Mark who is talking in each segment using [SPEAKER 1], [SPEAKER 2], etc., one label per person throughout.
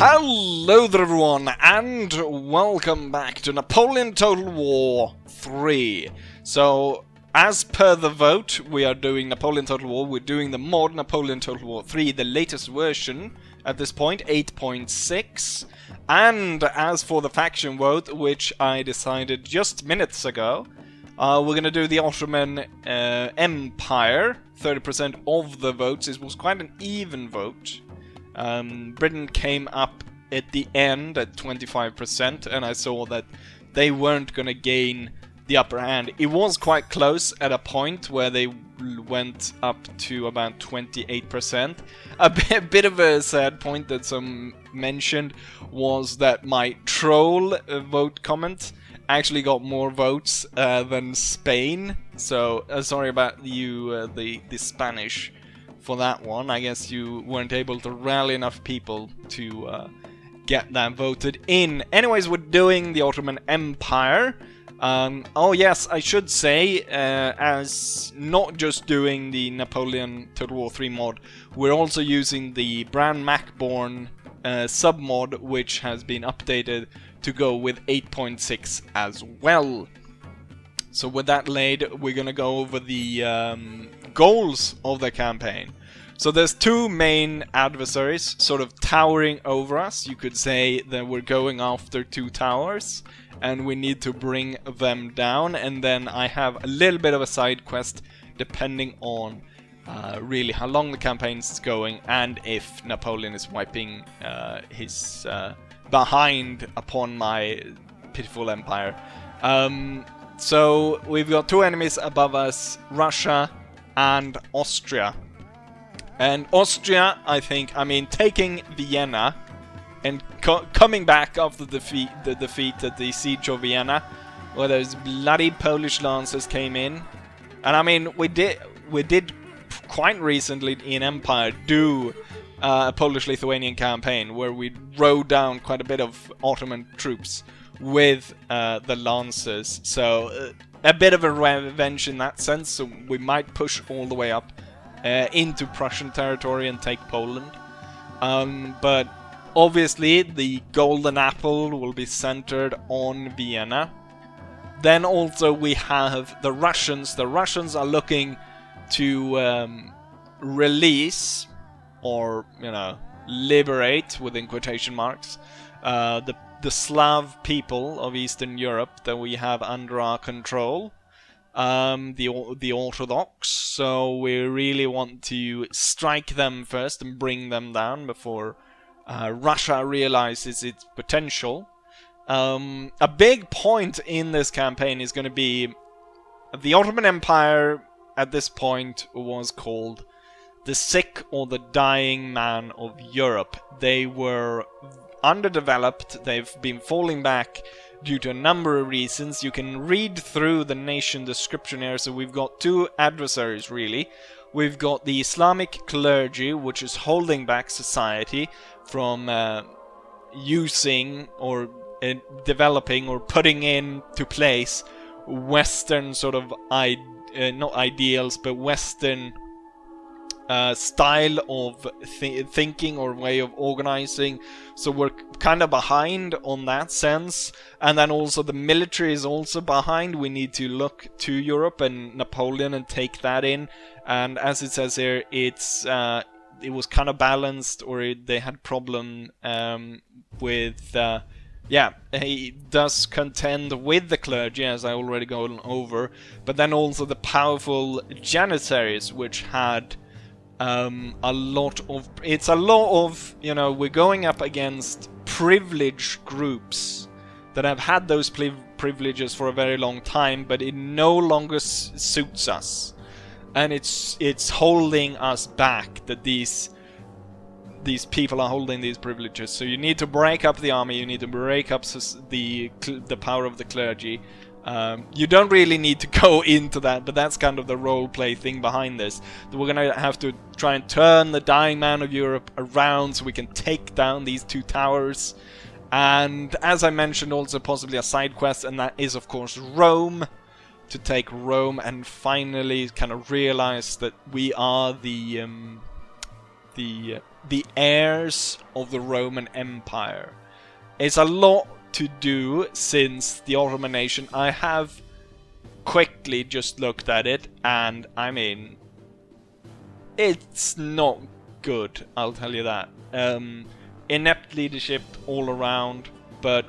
[SPEAKER 1] Hello there everyone, and welcome back to Napoleon Total War 3. So, as per the vote, we are doing Napoleon Total War. We're doing the mod Napoleon Total War 3, the latest version at this point, 8.6. And as for the faction vote, which I decided just minutes ago, we're gonna do the Ottoman Empire. 30% of the votes. It was quite an even vote. Britain came up at the end at 25%, and I saw that they weren't gonna gain the upper hand. It was quite close at a point where they went up to about 28%. A bit of a sad point that some mentioned was that my troll vote comment actually got more votes than Spain. So sorry about you, the Spanish, for that one. I guess you weren't able to rally enough people to get that voted in. Anyways, we're doing the Ottoman Empire. Oh yes, I should say, as not just doing the Napoleon Total War 3 mod, we're also using the Bran Macborn submod, which has been updated to go with 8.6 as well. So with that laid, we're gonna go over the goals of the campaign. So there's two main adversaries sort of towering over us. You could say that we're going after two towers and we need to bring them down, and then I have a little bit of a side quest depending on really how long the campaign is going and if Napoleon is wiping his behind upon my pitiful empire. So we've got two enemies above us, Russia and Austria. And Austria, I mean, taking Vienna and coming back after the defeat at the siege of Vienna, where those bloody Polish lancers came in. And I mean, we did quite recently in Empire do a Polish-Lithuanian campaign where we rode down quite a bit of Ottoman troops with the lancers. So a bit of a revenge in that sense. So we might push all the way up into Prussian territory and take Poland. But obviously the golden apple will be centered on Vienna. Then also we have the Russians. The Russians are looking to release, or, you know, liberate, within quotation marks, the Slav people of Eastern Europe that we have under our control. The Orthodox, so we really want to strike them first and bring them down before Russia realizes its potential. A big point in this campaign is going to be the Ottoman Empire at this point was called the sick or the dying man of Europe. They were underdeveloped, they've been falling back due to a number of reasons. You can read through the nation description here. So we've got two adversaries, really. We've got the Islamic clergy, which is holding back society from using or developing or putting into place Western sort of not ideals, but Western style of thinking or way of organizing. So we're kind of behind on that sense. And then also the military is also behind. We need to look to Europe and Napoleon and take that in. And as it says here, it was kind of balanced, or they had problem with yeah, he does contend with the clergy, as I already gone over, but then also the powerful janissaries, which had a lot of, you know, we're going up against privileged groups that have had those privileges for a very long time, but it no longer suits us, and it's holding us back that these people are holding these privileges. So you need to break up the army, you need to break up the power of the clergy. You don't really need to go into that, but that's kind of the role-play thing behind this. We're gonna have to try and turn the dying man of Europe around so we can take down these two towers. And as I mentioned, also possibly a side quest, and that is of course Rome. To take Rome and finally kind of realize that we are the the heirs of the Roman Empire. It's a lot to do since the Ottoman nation. I have quickly just looked at it, and I mean, it's not good, I'll tell you that. Inept leadership all around, but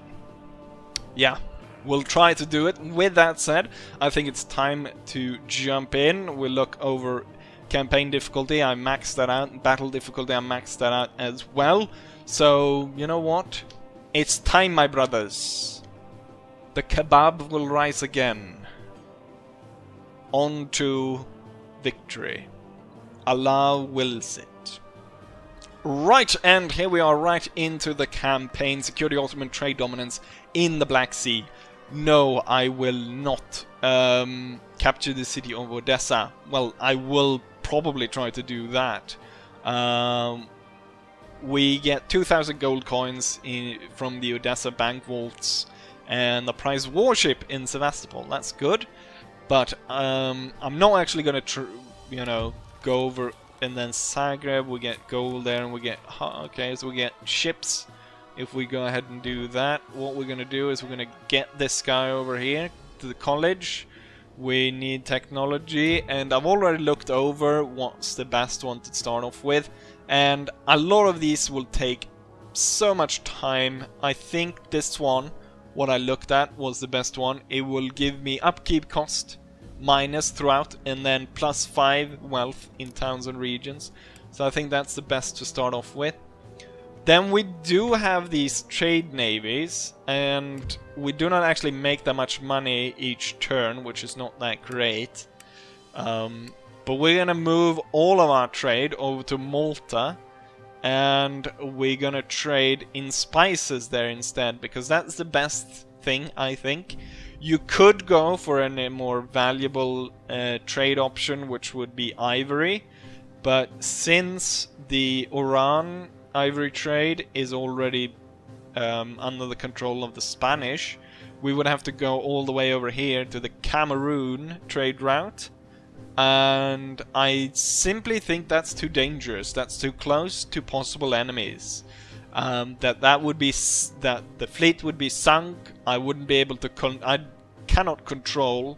[SPEAKER 1] yeah, we'll try to do it. With that said, I think it's time to jump in. We'll look over campaign difficulty. I maxed that out. Battle difficulty, I maxed that out as well. So, you know what? It's time, my brothers. The kebab will rise again. On to victory. Allah wills it. Right, and here we are right into the campaign. Secure the Ottoman trade dominance in the Black Sea. No, I will not capture the city of Odessa. Well, I will probably try to do that. We get 2,000 gold coins from the Odessa bank vaults and the prize warship in Sevastopol. That's good, but I'm not actually going to, go over. And then Zagreb, we get gold there, and we get... Okay, so we get ships. If we go ahead and do that, what we're going to do is we're going to get this guy over here to the college. We need technology, and I've already looked over what's the best one to start off with. And a lot of these will take so much time. I think this one, what I looked at, was the best one. It will give me upkeep cost minus throughout, and then +5 wealth in towns and regions. So I think that's the best to start off with. Then we do have these trade navies, and we do not actually make that much money each turn, which is not that great. But we're gonna move all of our trade over to Malta, and we're gonna trade in spices there instead, because that's the best thing, I think. You could go for a more valuable trade option, which would be ivory, but since the Oran ivory trade is already under the control of the Spanish, we would have to go all the way over here to the Cameroon trade route, and I simply think that's too dangerous. That's too close to possible enemies. That would be that the fleet would be sunk. I wouldn't be able to I cannot control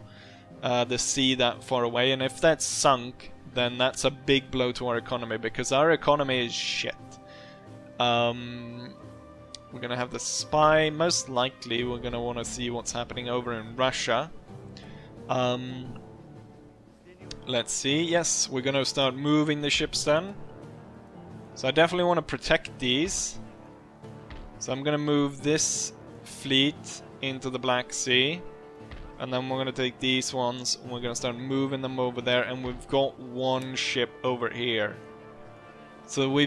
[SPEAKER 1] the sea that far away, and if that's sunk, then that's a big blow to our economy, because our economy is shit. We're gonna have the spy. Most likely we're gonna want to see what's happening over in Russia. Let's see. Yes, we're gonna start moving the ships then. So I definitely want to protect these. So I'm gonna move this fleet into the Black Sea, and then we're gonna take these ones and we're gonna start moving them over there, and we've got one ship over here. So we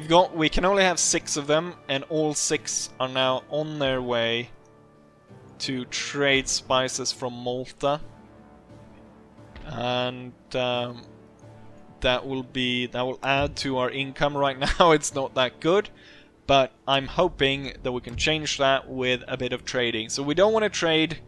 [SPEAKER 1] can only have 6 of them, and all 6 are now on their way to trade spices from Malta. And that will add to our income. Right now it's not that good, but I'm hoping that we can change that with a bit of trading. So we don't want to trade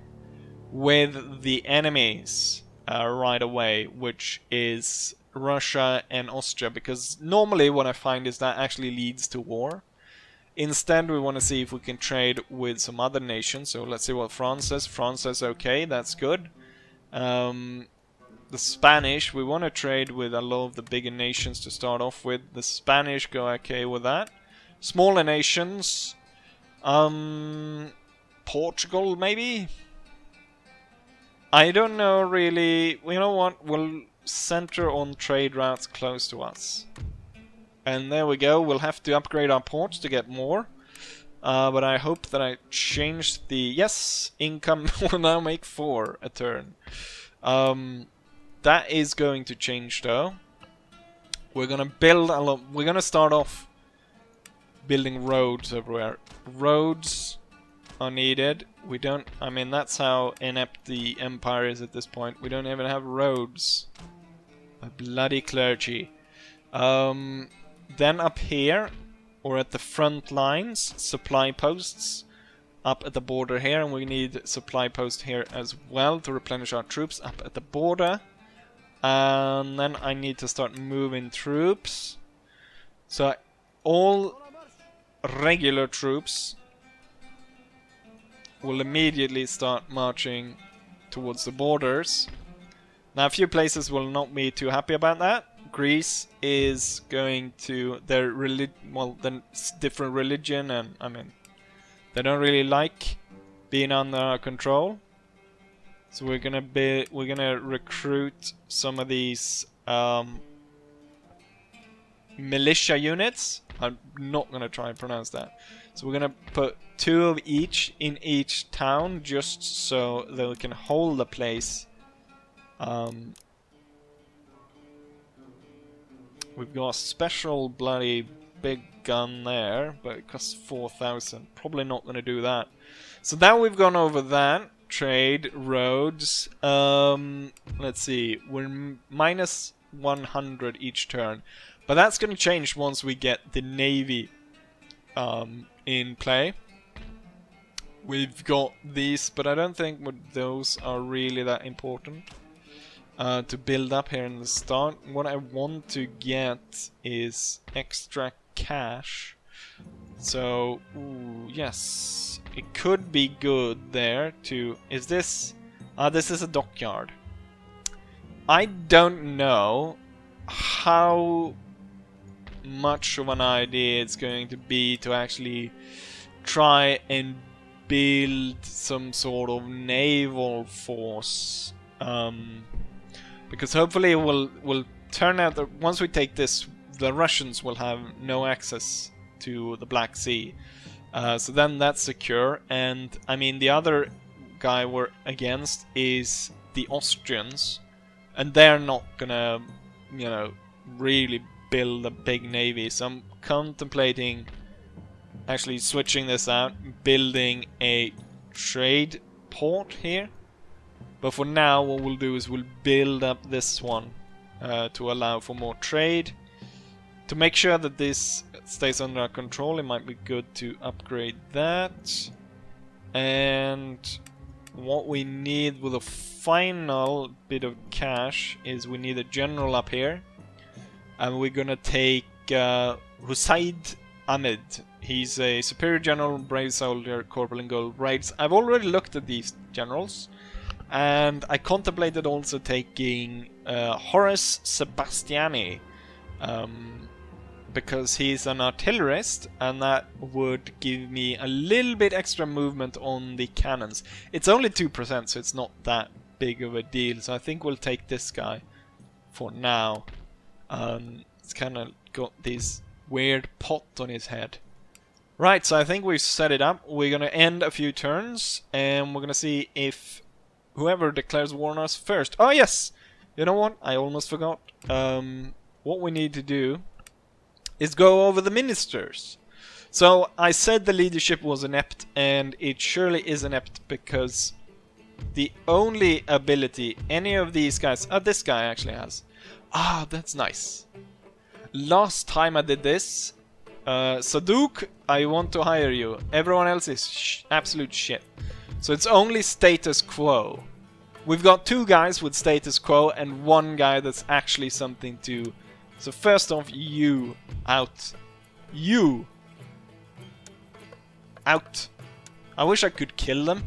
[SPEAKER 1] with the enemies right away, which is Russia and Austria, because normally what I find is that actually leads to war. Instead, we want to see if we can trade with some other nations. So let's see what France says. France says okay, that's good. The Spanish, we want to trade with a lot of the bigger nations to start off with. The Spanish go okay with that. Smaller nations, Portugal maybe? I don't know really. You know what? We'll center on trade routes close to us. And there we go. We'll have to upgrade our ports to get more. But I hope that I changed the... Yes, income will now make 4 a turn. That is going to change though. We're gonna build a lot. We're gonna start off building roads everywhere. Roads are needed. We don't... I mean, that's how inept the empire is at this point. We don't even have roads. A bloody clergy. Then up here, or at the front lines, supply posts up at the border here, and we need supply post here as well to replenish our troops up at the border. And then I need to start moving troops. So all regular troops will immediately start marching towards the borders. Now, a few places will not be too happy about that. Greece is going to their different religion, and I mean, they don't really like being under our control. So we're gonna recruit some of these militia units. I'm not gonna try and pronounce that. So we're gonna put 2 of each in each town, just so that we can hold the place. We've got a special bloody big gun there, but it costs 4,000. Probably not gonna do that. So now we've gone over that. Trade, roads. Let's see. We're minus 100 each turn. But that's going to change once we get the navy in play. We've got these, but I don't think those are really that important to build up here in the start. What I want to get is extra cash. So, ooh, yes, it could be good there to... Is this... this is a dockyard. I don't know how much of an idea it's going to be to actually try and build some sort of naval force. Because hopefully it will turn out that once we take this, the Russians will have no access to the Black Sea. So then that's secure. And I mean, the other guy we're against is the Austrians, and they're not gonna, you know, really build a big navy. So I'm contemplating actually switching this out, building a trade port here. But for now, what we'll do is we'll build up this one to allow for more trade. To make sure that this stays under our control, it might be good to upgrade that. And what we need with a final bit of cash is we need a general up here. And we're gonna take Husaid Ahmed. He's a superior general, brave soldier, corporal in gold raids. I've already looked at these generals. And I contemplated also taking Horace Sebastiani. Because he's an artillerist, and that would give me a little bit extra movement on the cannons. It's only 2%, so it's not that big of a deal. So I think we'll take this guy for now. It's kind of got this weird pot on his head. Right, so I think we've set it up. We're going to end a few turns, and we're going to see if whoever declares war on us first. Oh, yes! You know what? I almost forgot. What we need to do is go over the ministers. So I said the leadership was inept, and it surely is inept, because the only ability any of these guys... this guy actually has. Ah, that's nice. Last time I did this, Saduk, I want to hire you. Everyone else is absolute shit. So it's only status quo. We've got 2 guys with status quo and 1 guy that's actually something to... So first off, you out. You out. I wish I could kill them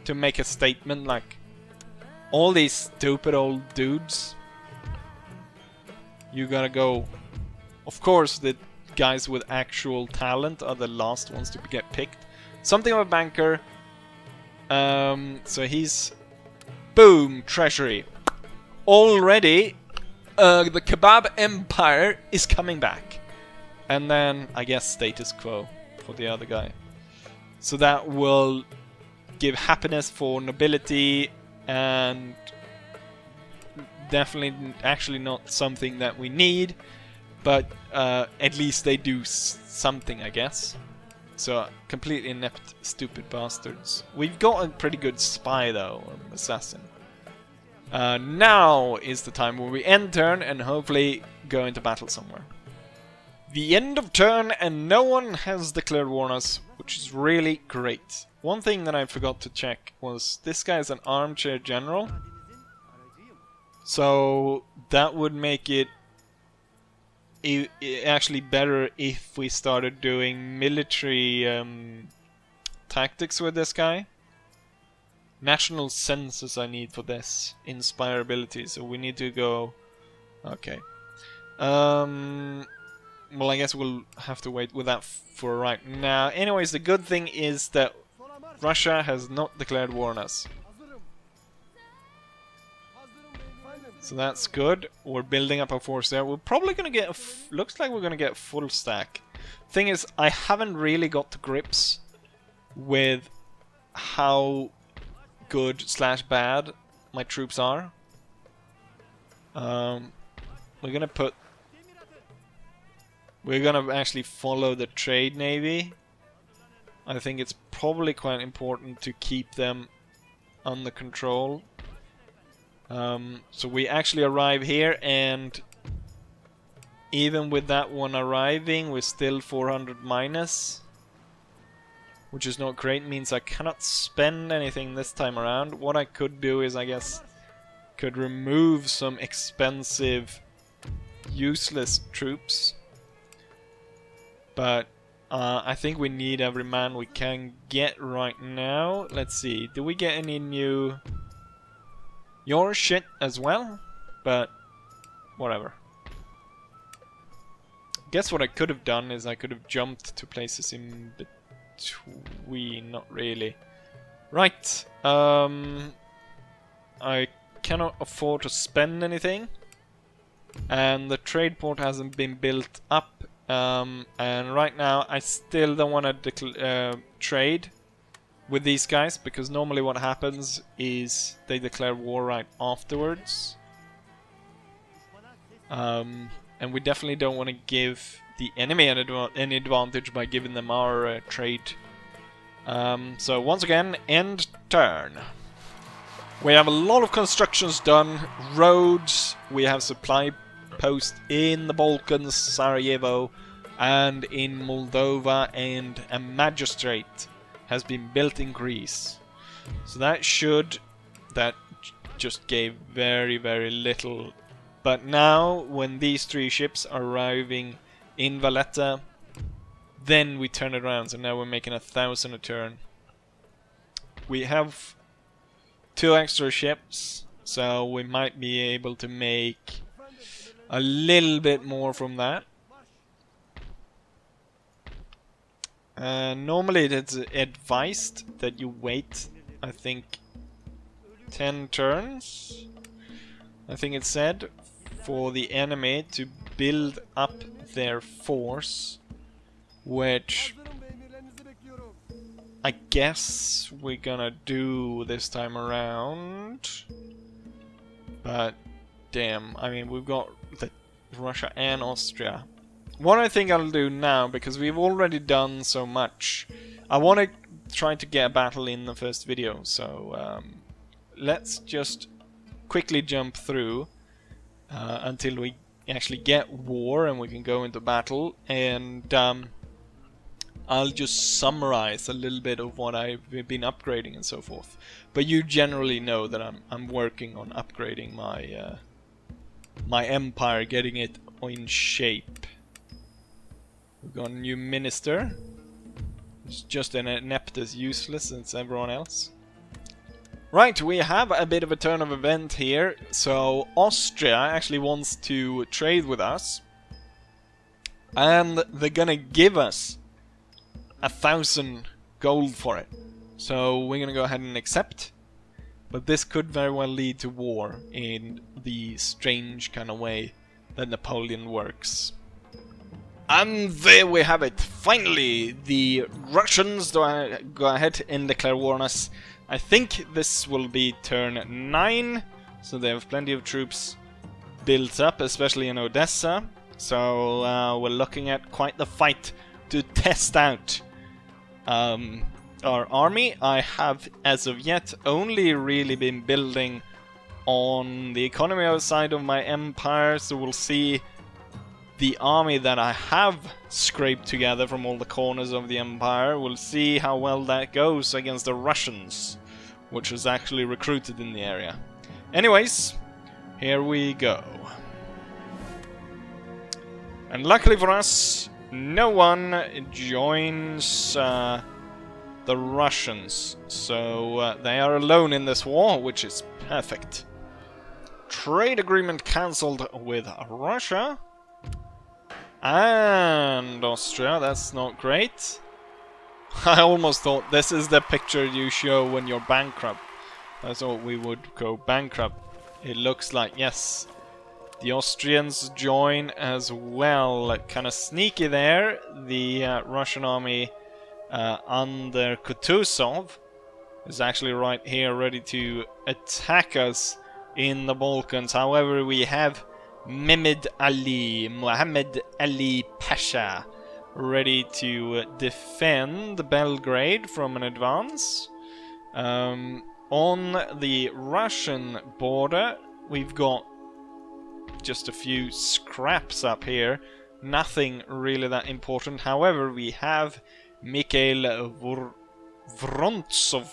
[SPEAKER 1] to make a statement like, all these stupid old dudes, you gotta go. Of course, the guys with actual talent are the last ones to get picked. Something of a banker. So he's... Boom! Treasury. Already... the Kebab Empire is coming back. And then, I guess, status quo for the other guy. So that will give happiness for nobility, and definitely actually not something that we need, but at least they do something, I guess. So, completely inept, stupid bastards. We've got a pretty good spy, though, assassin. Now is the time where we end turn and hopefully go into battle somewhere. The end of turn, and no one has declared war on us, which is really great. One thing that I forgot to check was this guy's an armchair general. So that would make it actually better if we started doing military tactics with this guy. National census I need for this. Inspirability, so we need to go... Okay. Well, I guess we'll have to wait with that for right now. Anyways, the good thing is that Russia has not declared war on us. So that's good. We're building up our force there. We're probably gonna get looks like we're gonna get full stack. Thing is, I haven't really got to grips with how good / bad my troops are. We're gonna actually follow the trade navy. I think it's probably quite important to keep them under control. So we actually arrive here, and even with that one arriving, we're still 400 minus, which is not great. Means I cannot spend anything this time around. What I could do is, I guess, could remove some expensive, useless troops. But I think we need every man we can get right now. Let's see, do we get any new... Your shit as well? But whatever. Guess what I could have done is I could have jumped to places in between. Not really. Right. I cannot afford to spend anything. And the trade port hasn't been built up. And right now I still don't want to trade with these guys, because normally what happens is they declare war right afterwards. And we definitely don't want to give the enemy any advantage by giving them our trade. So once again, end turn. We have a lot of constructions done, roads, we have supply posts in the Balkans, Sarajevo, and in Moldova, and a magistrate has been built in Greece. So that just gave very, very little. But now, when these 3 ships are arriving in Valletta, then we turn it around. So now we're making 1,000 a turn. We have 2 extra ships, so we might be able to make a little bit more from that. Normally it's advised that you wait, I think, 10 turns, I think it said, for the enemy to build up their force, which I guess we're gonna do this time around. But damn, I mean, we've got Russia and Austria. What I think I'll do now, because we've already done so much, I want to try to get a battle in the first video, so let's just quickly jump through until we actually get war and we can go into battle, and I'll just summarize a little bit of what I've been upgrading and so forth. But you generally know that I'm working on upgrading my my empire, getting it in shape. We've got a new minister. It's just an inept as useless as everyone else. Right, we have a bit of a turn of event here. So Austria actually wants to trade with us, and they're gonna give us 1,000 gold for it. So we're gonna go ahead and accept. But this could very well lead to war in the strange kind of way that Napoleon works. And there we have it. Finally, the Russians go ahead and declare war on us. I think this will be turn 9, so they have plenty of troops built up, especially in Odessa. So we're looking at quite the fight to test out our army. I have, as of yet, only really been building on the economy side of my empire, so we'll see the army that I have scraped together from all the corners of the empire. We'll see how well that goes against the Russians, which was actually recruited in the area. Anyways, here we go. And luckily for us, no one joins the Russians. So they are alone in this war, which is perfect. Trade agreement cancelled with Russia. And Austria, that's not great. I almost thought this is the picture you show when you're bankrupt. I thought we would go bankrupt. It looks like, yes, the Austrians join as well. Kind of sneaky there. The Russian army under Kutuzov is actually right here ready to attack us in the Balkans. However, we have Mohammed Ali Pasha ready to defend Belgrade from an advance. On the Russian border, we've got just a few scraps up here. Nothing really that important. However, we have Mikhail Vorontsov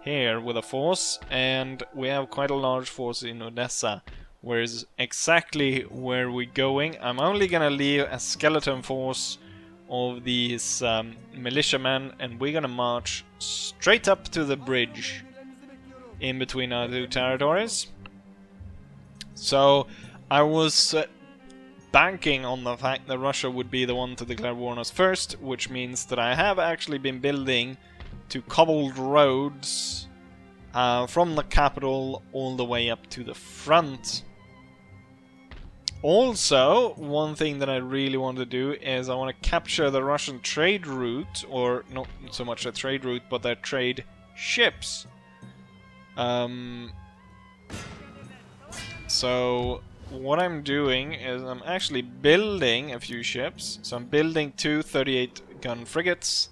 [SPEAKER 1] here with a force, and we have quite a large force in Odessa. Whereas exactly where we're going, I'm only gonna leave a skeleton force of these militiamen, and we're gonna march straight up to the bridge in between our two territories. So I was banking on the fact that Russia would be the one to declare war on us first, which means that I have actually been building to cobbled roads from the capital all the way up to the front. Also, one thing that I really want to do is I want to capture the Russian trade route, or not so much a trade route, but their trade ships. So what I'm doing is I'm actually building a few ships. So I'm building two 38 gun frigates.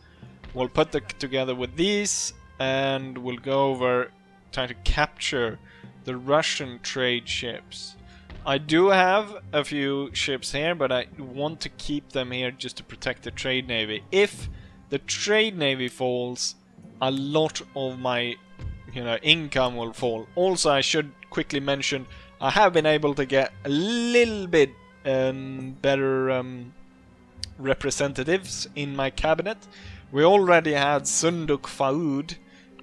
[SPEAKER 1] We'll put them together with these, and we'll go over trying to capture the Russian trade ships. I do have a few ships here, but I want to keep them here just to protect the trade navy. If the trade navy falls, a lot of my income will fall. Also, I should quickly mention I have been able to get a little bit better representatives in my cabinet. We already had Sunduk Faoud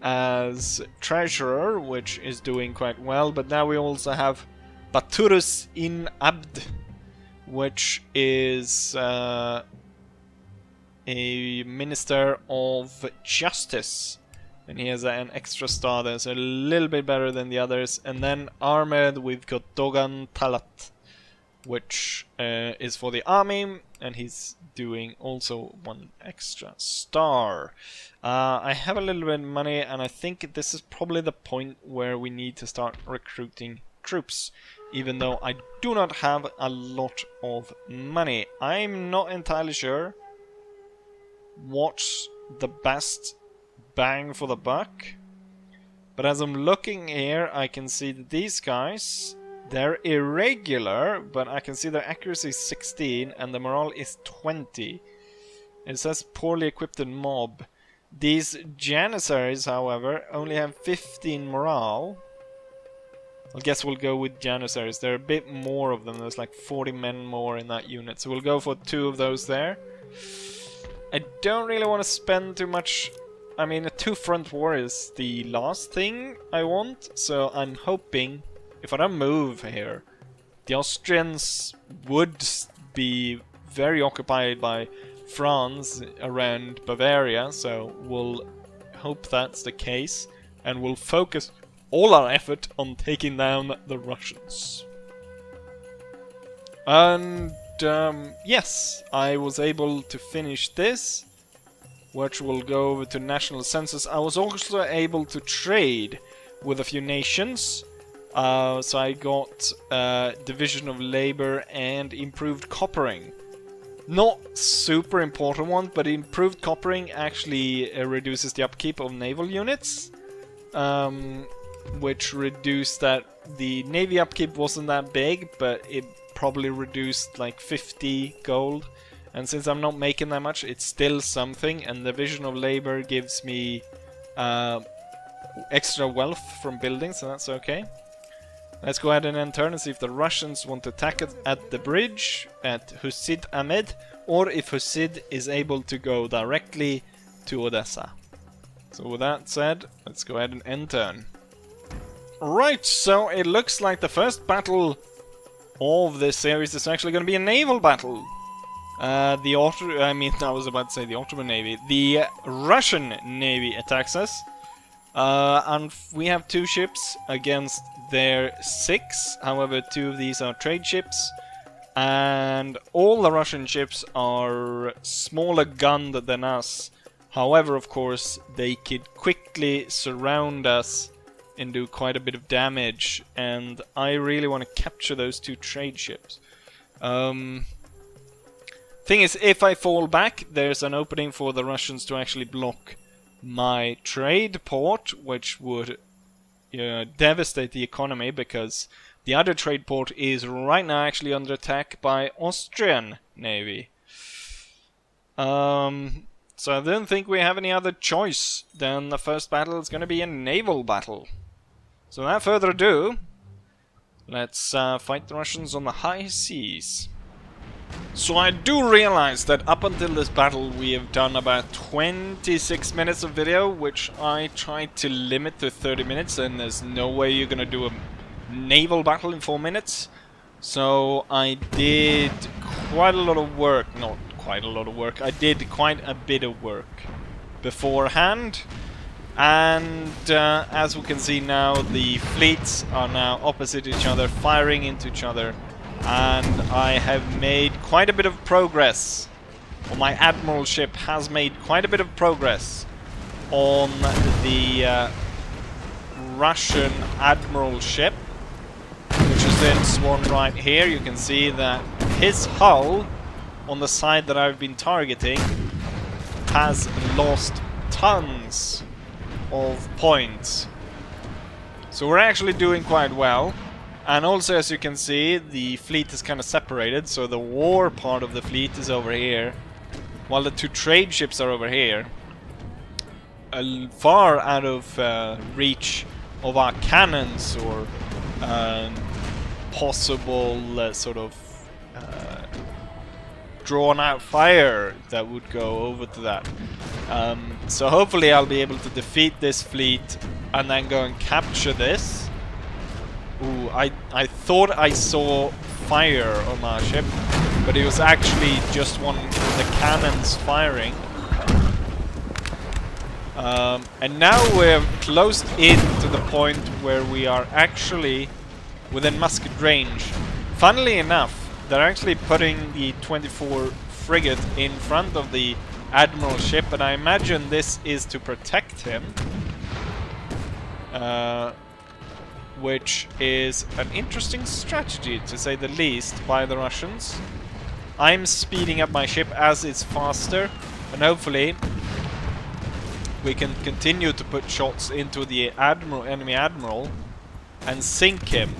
[SPEAKER 1] as treasurer, which is doing quite well, but now we also have Baturus in Abd, which is a minister of justice, and he has an extra star there, so a little bit better than the others. And then armored, we've got Dogan Talat, which is for the army, and he's doing also one extra star. I have a little bit of money, and I think this is probably the point where we need to start recruiting troops, even though I do not have a lot of money. I'm not entirely sure what's the best bang for the buck, but as I'm looking here, I can see that these guys, they're irregular, but I can see their accuracy is 16 and the morale is 20. It says poorly equipped mob. These Janissaries, however, only have 15 morale. I guess we'll go with Janissaries. There are a bit more of them. There's like 40 men more in that unit. So we'll go for 2 of those there. I don't really want to spend too much. I mean, a 2-front war is the last thing I want. So I'm hoping, if I don't move here, the Austrians would be very occupied by France around Bavaria. So we'll hope that's the case. And we'll focus all our effort on taking down the Russians. And yes, I was able to finish this, which will go over to national census. I was also able to trade with a few nations. So I got division of labor and improved coppering. Not super important one, but improved coppering actually reduces the upkeep of naval units. Which reduced that. The navy upkeep wasn't that big, but it probably reduced like 50 gold. And since I'm not making that much, it's still something. And the division of labor gives me extra wealth from building, so that's okay. Let's go ahead and end turn and see if the Russians want to attack it at the bridge at Husid Ahmed, or if Husid is able to go directly to Odessa. So with that said, let's go ahead and end turn. Right, so it looks like the first battle of this series is actually going to be a naval battle. I was about to say the Ottoman Navy. The Russian Navy attacks us. And we have 2 ships against their 6. However, 2 of these are trade ships. And all the Russian ships are smaller gunned than us. However, of course, they could quickly surround us and do quite a bit of damage. And I really want to capture those 2 trade ships. Thing is, if I fall back, there's an opening for the Russians to actually block my trade port, which would devastate the economy, because the other trade port is right now actually under attack by Austrian Navy. So I don't think we have any other choice than the first battle is going to be a naval battle. So without further ado, let's fight the Russians on the high seas. So I do realize that up until this battle we have done about 26 minutes of video, which I tried to limit to 30 minutes, and there's no way you're gonna do a naval battle in 4 minutes. So I did quite a lot of work, not quite a lot of work, I did quite a bit of work beforehand. And as we can see now, the fleets are now opposite each other, firing into each other. And I have made quite a bit of progress, or my admiral ship has made quite a bit of progress on the Russian admiral ship, which is this one right here. You can see that his hull on the side that I've been targeting has lost tons of points. So we're actually doing quite well. And also, as you can see, the fleet is kind of separated, so the war part of the fleet is over here, while the 2 trade ships are over here. Far out of reach of our cannons or possible sort of drawn out fire that would go over to that. So hopefully I'll be able to defeat this fleet and then go and capture this. Ooh, I thought I saw fire on our ship, but it was actually just one of the cannons firing. And now we're close in to the point where we are actually within musket range. Funnily enough, they're actually putting the 24 frigate in front of the admiral ship, and I imagine this is to protect him. Which is an interesting strategy, to say the least, by the Russians. I'm speeding up my ship as it's faster, and hopefully we can continue to put shots into the enemy admiral and sink him.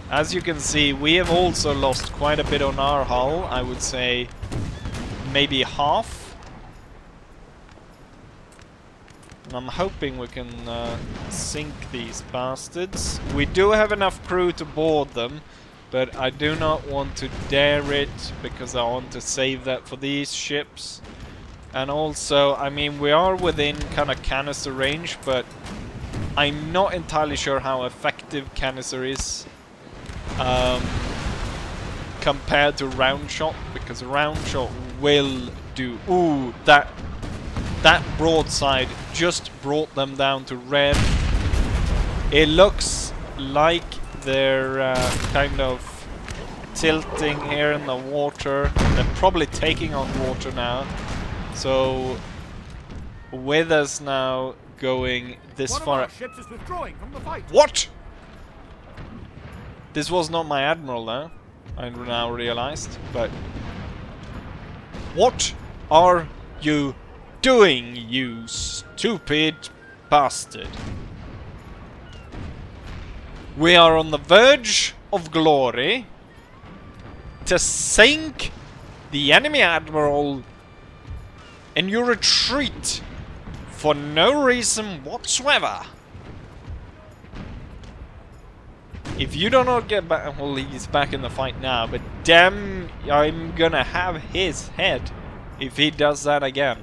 [SPEAKER 1] As you can see, we have also lost quite a bit on our hull. I would say maybe half. And I'm hoping we can sink these bastards. We do have enough crew to board them, but I do not want to dare it, because I want to save that for these ships. And also, I mean, we are within kind of canister range, but I'm not entirely sure how effective canister is compared to round shot, because round shot will do... Ooh, that broadside just brought them down to red. It looks like they're kind of tilting here in the water. They're probably taking on water now. So with us now going this far...
[SPEAKER 2] One of our ships is withdrawing from the fight.
[SPEAKER 1] What? This was not my admiral now, I now realized, but... What are you doing, you stupid bastard? We are on the verge of glory to sink the enemy admiral, and you retreat for no reason whatsoever. If you do not get back... Well, he's back in the fight now, but damn, I'm gonna have his head if he does that again.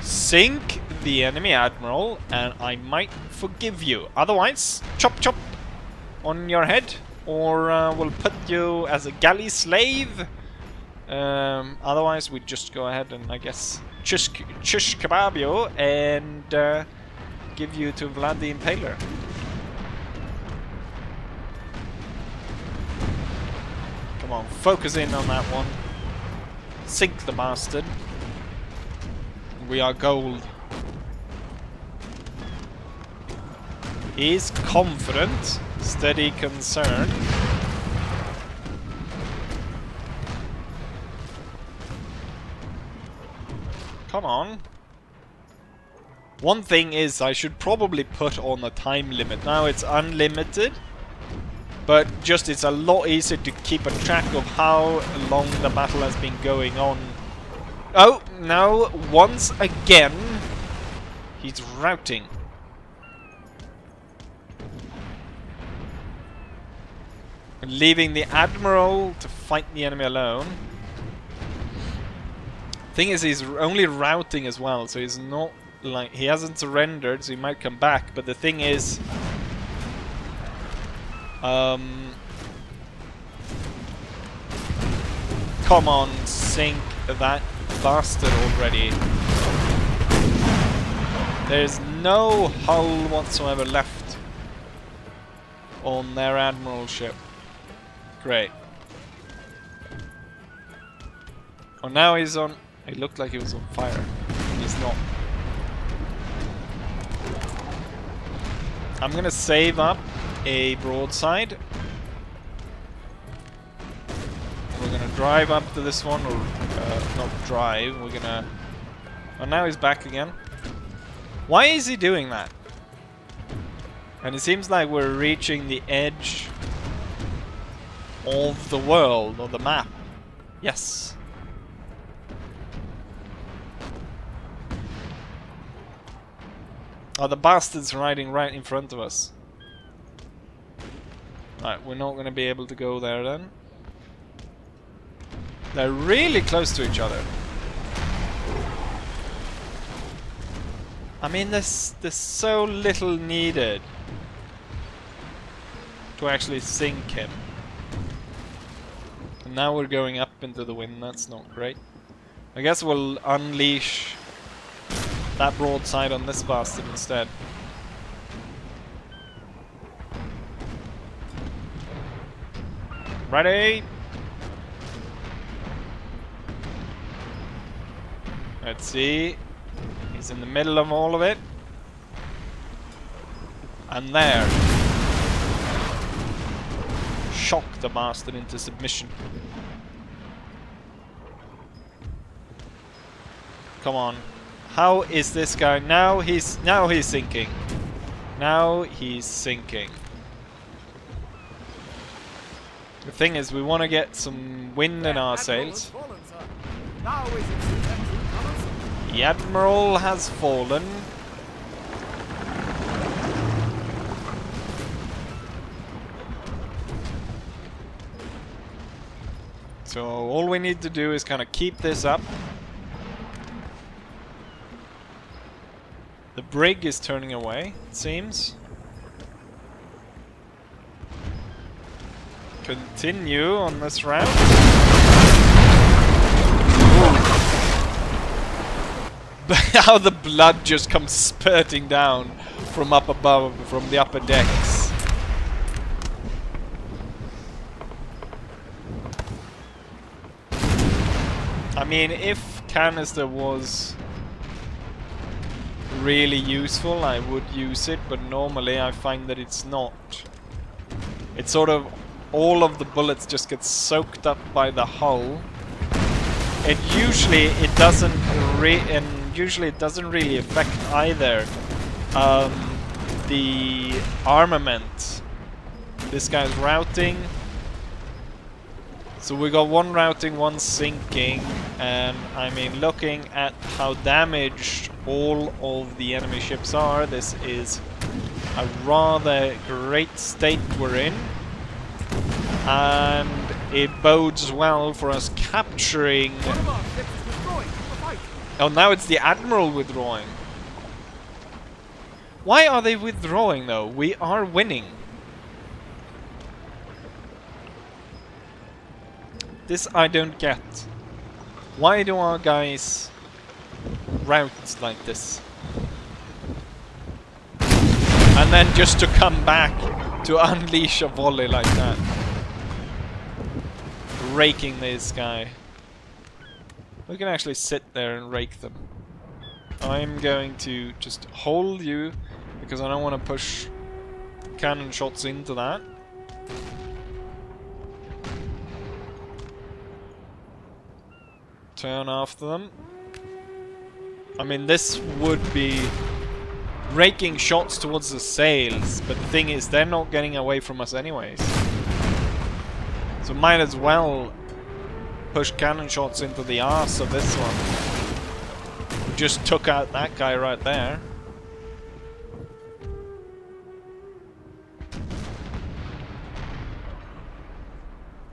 [SPEAKER 1] Sink the enemy admiral, and I might forgive you. Otherwise, chop chop on your head, or we'll put you as a galley slave. Otherwise, we just go ahead and, I guess, shish kebab you and give you to Vlad the Impaler. Come on, focus in on that one. Sink the bastard. We are gold. He's confident, steady concern. Come on. One thing is, I should probably put on a time limit. Now it's unlimited, but just it's a lot easier to keep a track of how long the battle has been going on. Oh, now once again, he's routing. And leaving the admiral to fight the enemy alone. Thing is, he's only routing as well, so he's not like, he hasn't surrendered, so he might come back. But the thing is, come on, sink that bastard already. There's no hull whatsoever left on their admiral ship. Great. Oh, now he's on... It looked like he was on fire. He's not. I'm gonna save up a broadside. We're gonna drive up to this one, or not drive, we're gonna... Oh, now he's back again. Why is he doing that? And it seems like we're reaching the edge of the world, or the map. Yes. Oh, the bastard's riding right in front of us. Right, we're not going to be able to go there then. They're really close to each other. I mean, there's so little needed to actually sink him. And now we're going up into the wind, that's not great. I guess we'll unleash that broadside on this bastard instead. Ready? Let's see. He's in the middle of all of it. And there. Shock the bastard into submission. Come on. How is this guy? Now he's sinking. Now he's sinking. The thing is, we want to get some wind in our sails. The admiral has fallen. So all we need to do is kind of keep this up. The brig is turning away, it seems. Continue on this route. How the blood just comes spurting down from up above, from the upper decks. I mean, if canister was really useful, I would use it, but normally I find that it's not. It's sort of, all of the bullets just get soaked up by the hull. And usually it doesn't really affect either the armament. This guy's routing. So we got one routing, one sinking, and I mean, looking at how damaged all of the enemy ships are, this is a rather great state we're in. And it bodes well for us capturing...
[SPEAKER 2] One of our ships is withdrawing from the fight.
[SPEAKER 1] Oh, now it's the Admiral withdrawing. Why are they withdrawing though? We are winning. This I don't get. Why do our guys route like this? And then just to come back to unleash a volley like that. Raking this guy. We can actually sit there and rake them. I'm going to just hold you because I don't want to push cannon shots into that. Turn after them. I mean, this would be raking shots towards the sails, but the thing is, they're not getting away from us anyways. So might as well push cannon shots into the arse of this one. We just took out that guy right there.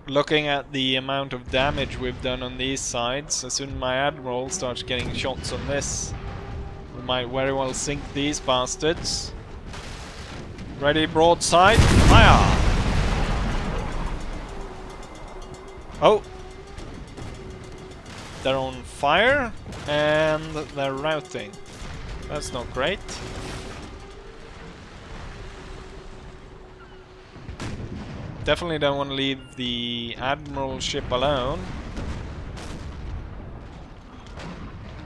[SPEAKER 1] Looking at the amount of damage we've done on these sides, as soon as my Admiral starts getting shots on this, we might very well sink these bastards. Ready, broadside, fire! Oh! They're on fire, and they're routing. That's not great. Definitely don't want to leave the Admiral ship alone.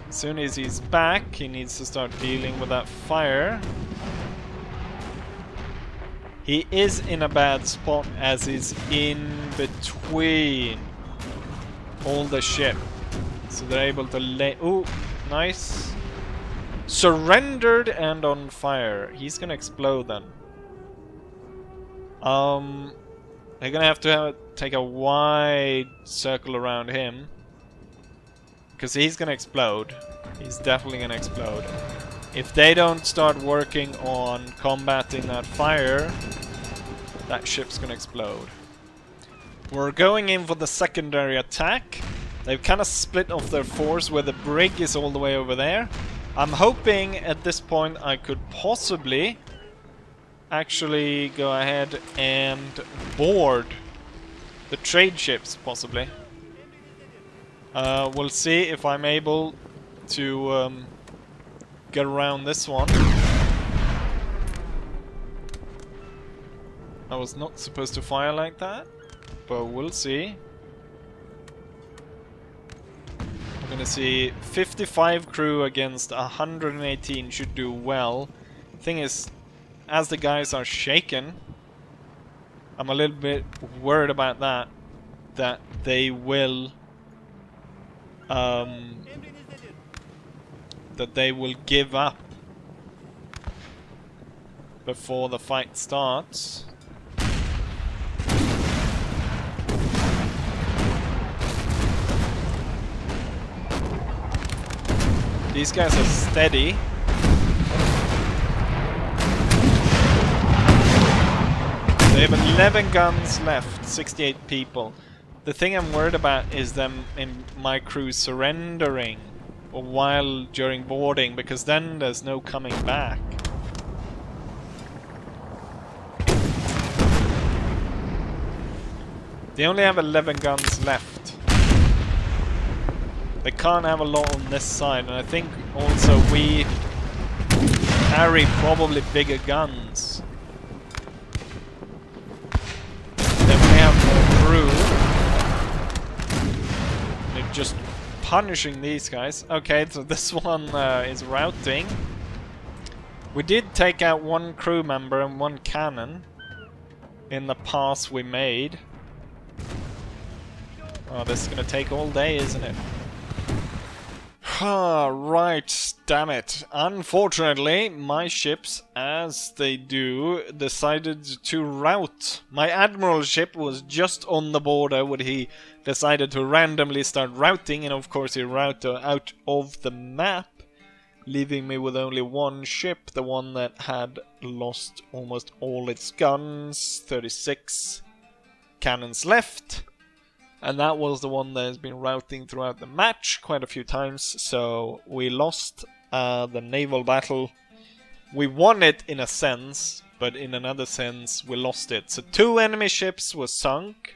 [SPEAKER 1] As soon as he's back, he needs to start dealing with that fire. He is in a bad spot as he's in between all the ship. So they're able to lay... Ooh, nice. Surrendered and on fire. He's gonna explode then. They're gonna have to take a wide circle around him. Because he's gonna explode. He's definitely gonna explode. If they don't start working on combating that fire, that ship's gonna explode. We're going in for the secondary attack. They've kind of split off their force where the brig is all the way over there. I'm hoping at this point I could possibly actually go ahead and board the trade ships, possibly. We'll see if I'm able to get around this one. I was not supposed to fire like that, but we'll see. We're gonna see 55 crew against 118 should do well. Thing is, as the guys are shaken, I'm a little bit worried about that. That they will give up before the fight starts. These guys are steady. They have 11 guns left, 68 people. The thing I'm worried about is them in my crew surrendering while during boarding, because then there's no coming back. They only have 11 guns left. They can't have a lot on this side, and I think also we carry probably bigger guns. Then we have more crew. They're just punishing these guys. Okay, so this one is routing. We did take out one crew member and one cannon in the pass we made. Oh, this is gonna take all day, isn't it? Right, damn it. Unfortunately, my ships, as they do, decided to rout. My admiral ship was just on the border when he decided to randomly start routing, and of course he routed out of the map, leaving me with only one ship, the one that had lost almost all its guns, 36 cannons left. And that was the one that has been routing throughout the match quite a few times, so we lost the naval battle. We won it in a sense, but in another sense we lost it. So 2 enemy ships were sunk.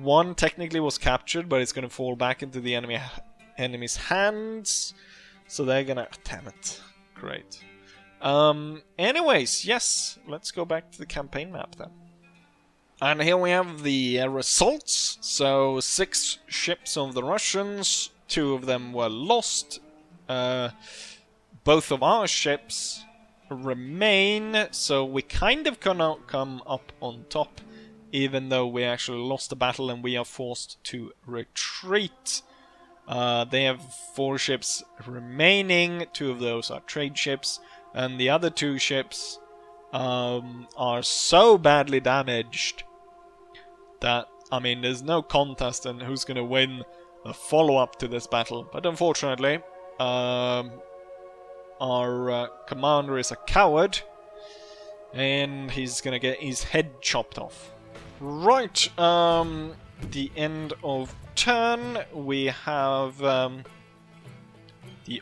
[SPEAKER 1] 1 technically was captured, but it's going to fall back into the enemy's hands. So they're gonna... damn it. Great. Anyways, yes, let's go back to the campaign map then. And here we have the results. So 6 ships of the Russians, 2 of them were lost. Both of our ships remain, so we kind of cannot come up on top, even though we actually lost the battle and we are forced to retreat. They have 4 ships remaining, 2 of those are trade ships, and the other 2 ships are so badly damaged that, I mean, there's no contest in who's going to win the follow-up to this battle. But unfortunately, our commander is a coward, and he's going to get his head chopped off. Right, the end of turn, we have the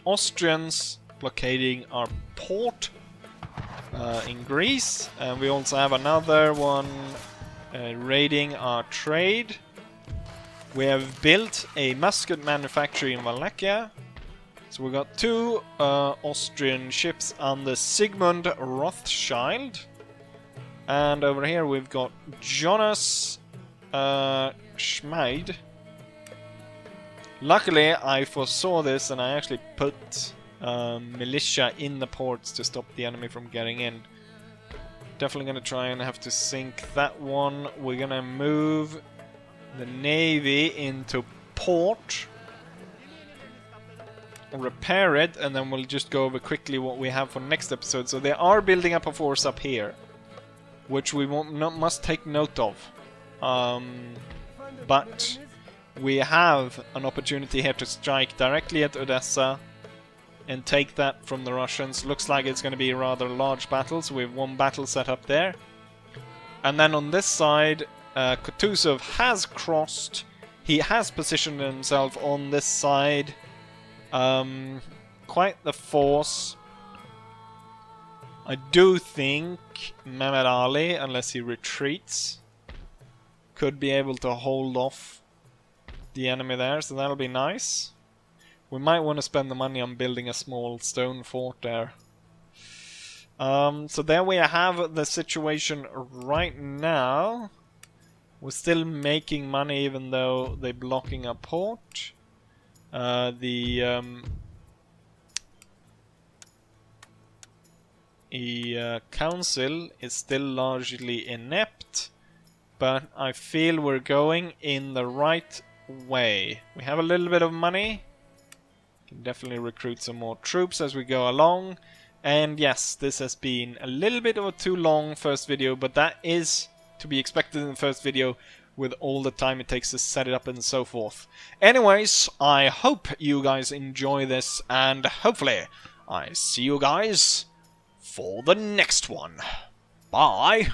[SPEAKER 1] Austrians blockading our port in Greece, and we also have another one raiding our trade. We have built a musket manufactory in Wallachia, so we got 2 Austrian ships under Sigmund Rothschild, and over here we've got Jonas Schmid. Luckily I foresaw this and I actually put militia in the ports to stop the enemy from getting in. Definitely gonna try and have to sink that one. We're gonna move the navy into port, repair it, and then we'll just go over quickly what we have for next episode. So they are building up a force up here, which we must take note of. But we have an opportunity here to strike directly at Odessa and take that from the Russians. Looks like it's going to be a rather large battle, so we have 1 battle set up there. And then on this side, Kutuzov has crossed. He has positioned himself on this side. Quite the force. I do think Mehmed Ali, unless he retreats, could be able to hold off the enemy there, so that'll be nice. We might want to spend the money on building a small stone fort there. So there we have the situation right now. We're still making money even though they're blocking a port. The council is still largely inept, but I feel we're going in the right way. We have a little bit of money. Can definitely recruit some more troops as we go along. And yes, this has been a little bit of a too long first video, but that is to be expected in the first video with all the time it takes to set it up and so forth. Anyways, I hope you guys enjoy this, and hopefully I see you guys for the next one. Bye!